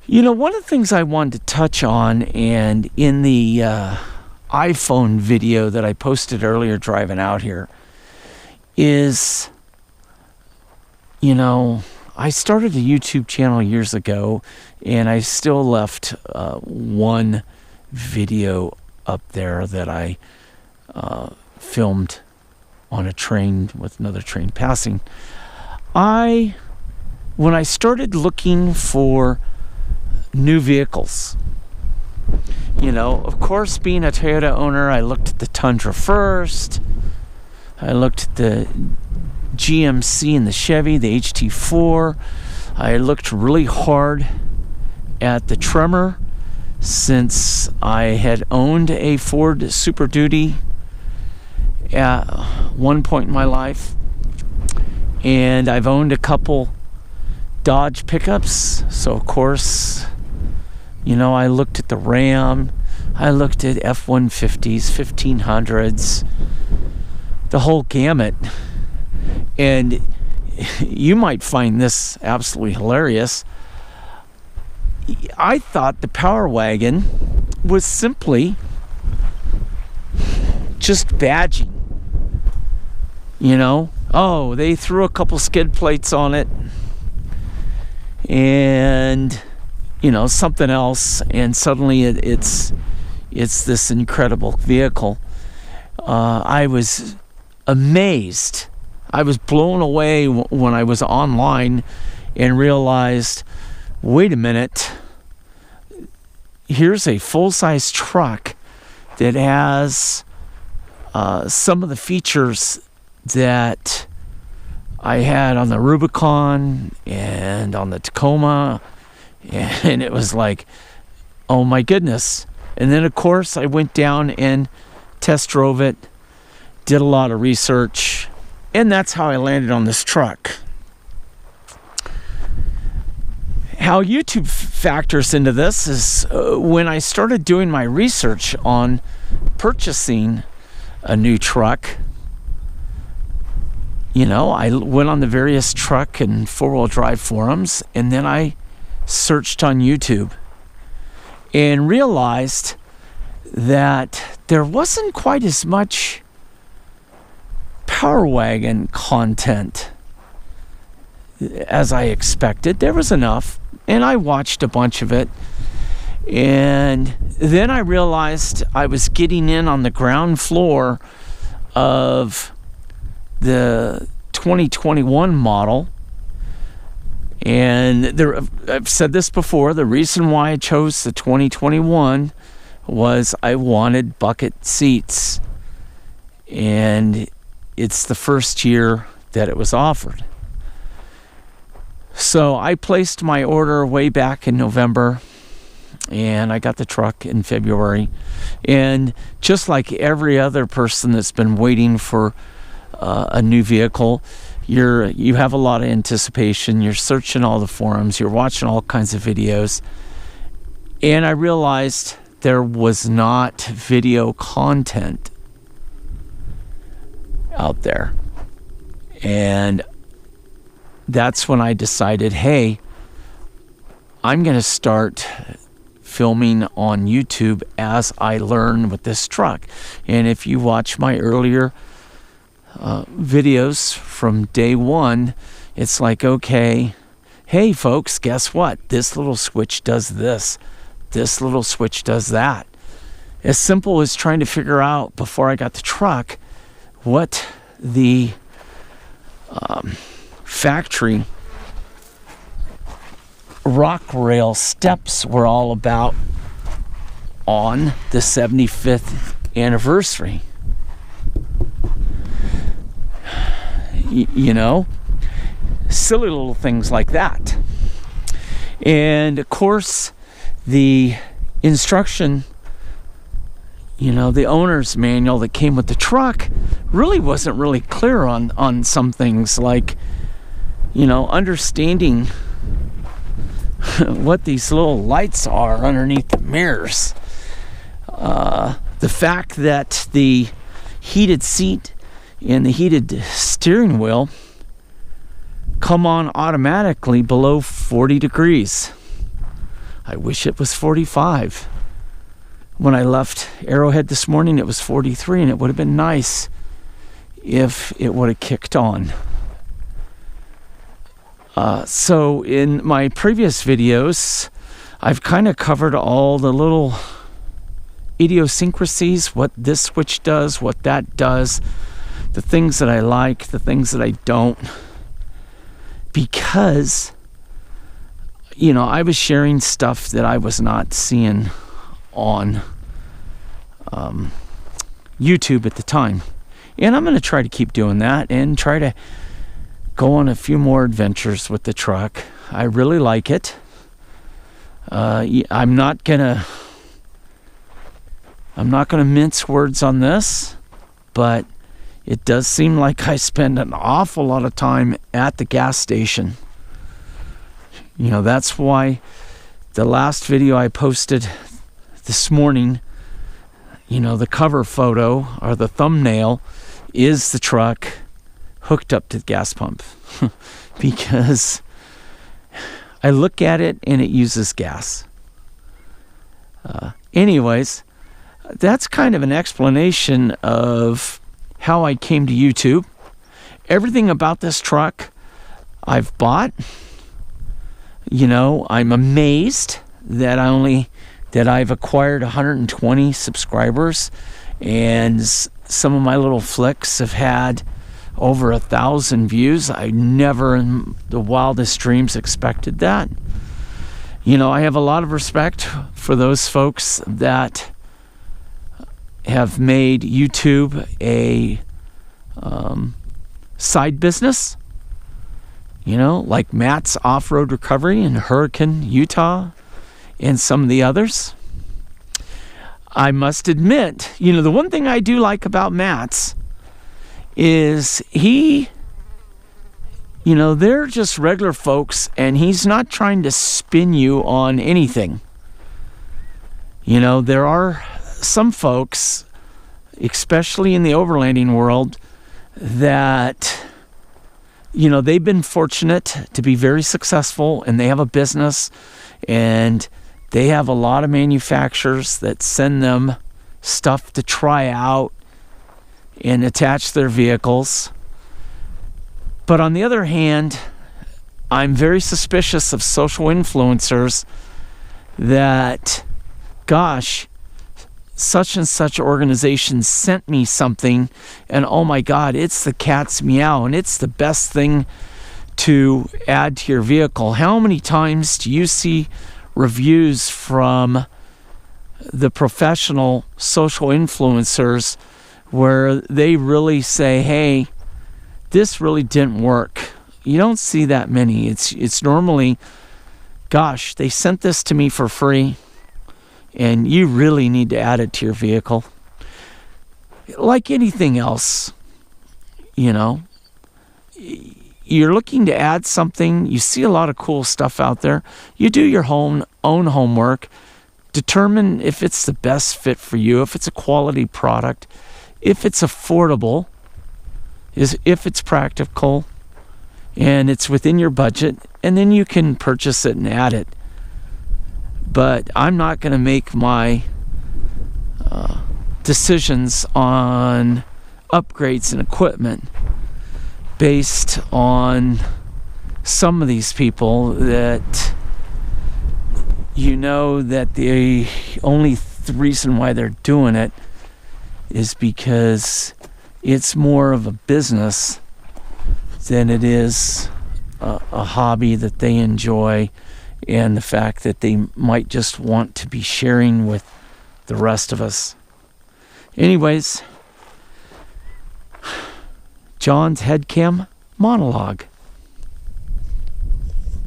One of the things I wanted to touch on, and in the iPhone video that I posted earlier driving out here, is, I started a YouTube channel years ago, and I still left one video up there that I filmed on a train with another train passing. When I started looking for new vehicles, of course, being a Toyota owner, I looked at the Tundra first. I looked at the GMC and the Chevy, the HT4. I looked really hard at the Tremor, since I had owned a Ford Super Duty at one point in my life. And I've owned a couple Dodge pickups. So, of course, I looked at the Ram. I looked at F-150s, 1500s, the whole gamut. And you might find this absolutely hilarious. I thought the Power Wagon was simply just badging. Oh, they threw a couple skid plates on it and, something else, and suddenly it's this incredible vehicle. I was amazed. I was blown away when I was online and realized, wait a minute, here's a full-size truck that has some of the features that I had on the Rubicon and on the Tacoma, and it was like, oh my goodness. And then, of course, I went down and test drove it, did a lot of research, and that's how I landed on this truck. How YouTube factors into this is when I started doing my research on purchasing a new truck, I went on the various truck and four-wheel drive forums, and then I searched on YouTube and realized that there wasn't quite as much Power Wagon content as I expected. There was enough, and I watched a bunch of it. And then I realized I was getting in on the ground floor of the 2021 model. And I've said this before, the reason why I chose the 2021 was I wanted bucket seats. And it's the first year that it was offered. So I placed my order way back in November, and I got the truck in February. And just like every other person that's been waiting for a new vehicle, you have a lot of anticipation. You're searching all the forums, you're watching all kinds of videos, and I realized there was not video content out there. And that's when I decided, hey, I'm going to start filming on YouTube as I learn with this truck. And if you watch my earlier videos from day one, it's like, okay, hey folks, guess what? This little switch does this. This little switch does that. As simple as trying to figure out, before I got the truck, what the factory rock rail steps were all about on the 75th anniversary. Silly little things like that. And of course, the instruction, the owner's manual that came with the truck really wasn't really clear on some things, like, understanding what these little lights are underneath the mirrors. The fact that the heated seat and the heated steering wheel come on automatically below 40 degrees. I wish it was 45. When I left Arrowhead this morning, it was 43, and it would have been nice if it would have kicked on. So in my previous videos, I've kind of covered all the little idiosyncrasies, what this switch does, what that does, the things that I like, the things that I don't, because, you know, I was sharing stuff that I was not seeing on YouTube at the time. And I'm going to try to keep doing that and try to go on a few more adventures with the truck. I really like it. I'm not gonna mince words on this, but it does seem like I spend an awful lot of time at the gas station. You know, that's why the last video I posted this morning, you know, the cover photo or the thumbnail is the truck hooked up to the gas pump. Because I look at it and it uses gas. Anyways, that's kind of an explanation of how I came to YouTube. Everything about this truck I've bought. You know, I'm amazed that I've acquired 120 subscribers, and some of my little flicks have had over 1,000 views. I never in the wildest dreams expected that. You know, I have a lot of respect for those folks that have made YouTube a side business. You know, like Matt's Off-Road Recovery in Hurricane, Utah, and some of the others. I must admit, you know, the one thing I do like about Matt's is you know, they're just regular folks, and he's not trying to spin you on anything. You know, there are some folks, especially in the overlanding world, that, you know, they've been fortunate to be very successful, and they have a business, and they have a lot of manufacturers that send them stuff to try out and attach their vehicles. But on the other hand, I'm very suspicious of social influencers that, gosh, such and such organization sent me something, and oh my God, it's the cat's meow, and it's the best thing to add to your vehicle. How many times do you see reviews from the professional social influencers where they really say, hey, this really didn't work? You don't see that many. It's normally, gosh, they sent this to me for free, and you really need to add it to your vehicle. Like anything else, you know, you're looking to add something, you see a lot of cool stuff out there, you do your own homework, determine if it's the best fit for you, if it's a quality product, if it's affordable, if it's practical, and it's within your budget, and then you can purchase it and add it. But I'm not going to make my decisions on upgrades and equipment based on some of these people that, you know, that the only reason why they're doing it is because it's more of a business than it is a hobby that they enjoy, and the fact that they might just want to be sharing with the rest of us. Anyways, John's Headcam Monologue.